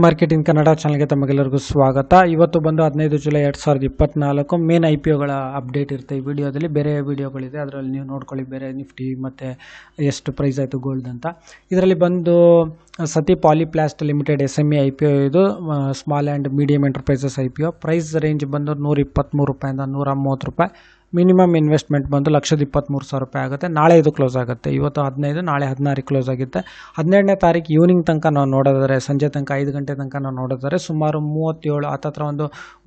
Market in Kannada ಚಾನಲ್ಗೆ ತಮಗೆಲ್ಲರಿಗೂ ಸ್ವಾಗತ. ಇವತ್ತು ಬಂದು 15 ಜುಲೈ 2024 ಮೇನ್ IPOಗಳ ಅಪ್ಡೇಟ್ ಇರುತ್ತೆ ಈ ವಿಡಿಯೋದಲ್ಲಿ. ಬೇರೆ ವಿಡಿಯೋಗಳಿದೆ, ಅದರಲ್ಲಿ ನೀವು ನೋಡ್ಕೊಳ್ಳಿ, ಬೇರೆ ನಿಫ್ಟಿ ಮತ್ತು ಎಷ್ಟು ಪ್ರೈಸ್ ಆಯಿತು ಗೋಲ್ಡ್ ಅಂತ. ಇದರಲ್ಲಿ ಬಂದು Sati poly plast limited SME IPO, ಇದು small and medium enterprises IPO. Price range ಬಂದು 123 ರೂಪಾಯಿಂದ 130 ರೂಪಾಯಿ. ಮಿನಿಮಮ್ ಇನ್ವೆಸ್ಟ್ಮೆಂಟ್ ಬಂದು 1,23,000 ರೂಪಾಯಿ ಆಗುತ್ತೆ. ನಾಳೆ ಇದು ಕ್ಲೋಸ್ ಆಗುತ್ತೆ. ಇವತ್ತು 15, ನಾಳೆ 16 ಕ್ಲೋಸ್ ಆಗುತ್ತೆ. 17ನೇ ತಾರೀಕು ಈವ್ನಿಂಗ್ ತನಕ ನಾವು ನೋಡೋದಾದರೆ, ಸಂಜೆ ತನಕ 5 ಗಂಟೆ ತನಕ ನಾವು ನೋಡೋದಾದರೆ ಸುಮಾರು 37 ಹತ್ತತ್ರ ಒಂದು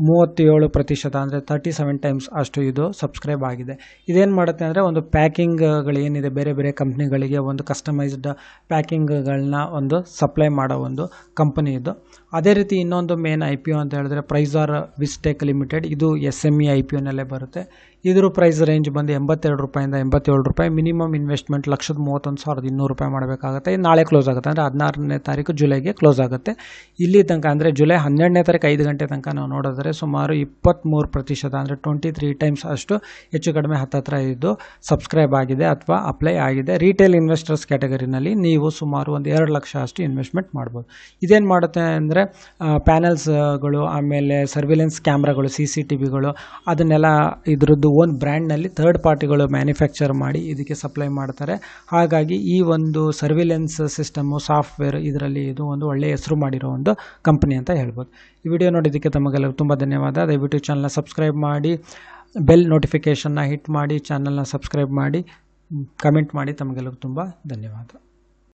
37% ಅಂದರೆ 37 ಟೈಮ್ಸ್ ಅಷ್ಟು ಇದು ಸಬ್ಸ್ಕ್ರೈಬ್ ಆಗಿದೆ. ಇದೇನು ಮಾಡುತ್ತೆ ಅಂದರೆ, ಒಂದು ಪ್ಯಾಕಿಂಗ್ಗಳೇನಿದೆ ಬೇರೆ ಬೇರೆ ಕಂಪ್ನಿಗಳಿಗೆ ಒಂದು ಕಸ್ಟಮೈಸ್ಡ್ ಪ್ಯಾಕಿಂಗ್ಗಳನ್ನ ಒಂದು ಸಪ್ಲೈ ಮಾಡೋ ಒಂದು ಕಂಪನಿ ಇದು. ಅದೇ ರೀತಿ ಇನ್ನೊಂದು ಮೇನ್ IPO ಅಂತ ಹೇಳಿದ್ರೆ ಪ್ರೈಸಾರ್ ವಿಸ್ಟೆಕ್ ಲಿಮಿಟೆಡ್, ಇದು SME IPOನಲ್ಲೇ ಬರುತ್ತೆ. ಇದ್ರ ಪ್ರೈಸ್ ರೇಂಜ್ ಬಂದು 82 ರೂಪಾಯಿಂದ 87 ರೂಪಾಯಿ. ಮಿನಿಮಮ್ ಇನ್ವೆಸ್ಟ್ಮೆಂಟ್ 131,200 ರೂಪಾಯಿ ಮಾಡಬೇಕಾಗುತ್ತೆ. ನಾಳೆ ಕ್ಲೋಸ್ ಆಗುತ್ತೆ, ಅಂದರೆ 16ನೇ ತಾರೀಕು ಜುಲೈಗೆ ಕ್ಲೋಸ್ ಆಗುತ್ತೆ. ಇಲ್ಲಿ ತನಕ ಅಂದರೆ ಜುಲೈ 12ನೇ ತಾರೀಕು 5 ಗಂಟೆ ತನಕ ನಾವು ನೋಡಿದ್ರೆ ಸುಮಾರು 23% ಅಂದರೆ 23 ಟೈಮ್ಸ್ ಅಷ್ಟು ಹೆಚ್ಚು ಕಡಿಮೆ ಹತ್ತತ್ರ ಇದು ಸಬ್ಸ್ಕ್ರೈಬ್ ಆಗಿದೆ ಅಥವಾ ಅಪ್ಲೈ ಆಗಿದೆ. ರಿಟೇಲ್ ಇನ್ವೆಸ್ಟರ್ಸ್ ಕ್ಯಾಟಗರಿನಲ್ಲಿ ನೀವು ಸುಮಾರು ಒಂದು 2 ಲಕ್ಷ ಅಷ್ಟು ಇನ್ವೆಸ್ಟ್ಮೆಂಟ್ ಮಾಡ್ಬೋದು. ಇದೇನು ಮಾಡುತ್ತೆ ಅಂದರೆ, ಪ್ಯಾನಲ್ಸ್ಗಳು, ಆಮೇಲೆ ಸರ್ವಿಲೆನ್ಸ್ ಕ್ಯಾಮ್ರಾಗಳು, CCTVಗಳು, ಅದನ್ನೆಲ್ಲ ಇದರದ್ದು ಓನ್ ಬ್ರ್ಯಾಂಡ್ನಲ್ಲಿ ಥರ್ಡ್ ಪಾರ್ಟಿಗಳು ಮ್ಯಾನುಫ್ಯಾಕ್ಚರ್ ಮಾಡಿ ಇದಕ್ಕೆ ಸಪ್ಲೈ ಮಾಡ್ತಾರೆ. ಹಾಗಾಗಿ ಈ ಒಂದು ಸರ್ವಿಲೆನ್ಸ್ ಸಿಸ್ಟಮು, ಸಾಫ್ಟ್ವೇರ್, ಇದರಲ್ಲಿ ಇದು ಒಂದು ಒಳ್ಳೆಯ ಹೆಸರು ಮಾಡಿರೋ ಒಂದು ಕಂಪನಿ ಅಂತ ಹೇಳ್ಬೋದು. ಈ ವಿಡಿಯೋ ನೋಡಿದ್ದಕ್ಕೆ ತಮಗೆಲ್ಲರಿಗೂ ತುಂಬ ಧನ್ಯವಾದ. ದಯವಿಟ್ಟು ಚಾನಲ್ನ ಸಬ್ಸ್ಕ್ರೈಬ್ ಮಾಡಿ, ಬೆಲ್ ನೋಟಿಫಿಕೇಷನ್ನ ಹಿಟ್ ಮಾಡಿ, ಚಾನಲ್ನ ಸಬ್ಸ್ಕ್ರೈಬ್ ಮಾಡಿ, ಕಮೆಂಟ್ ಮಾಡಿ. ತಮಗೆಲ್ಲರಿಗೂ ತುಂಬ ಧನ್ಯವಾದ.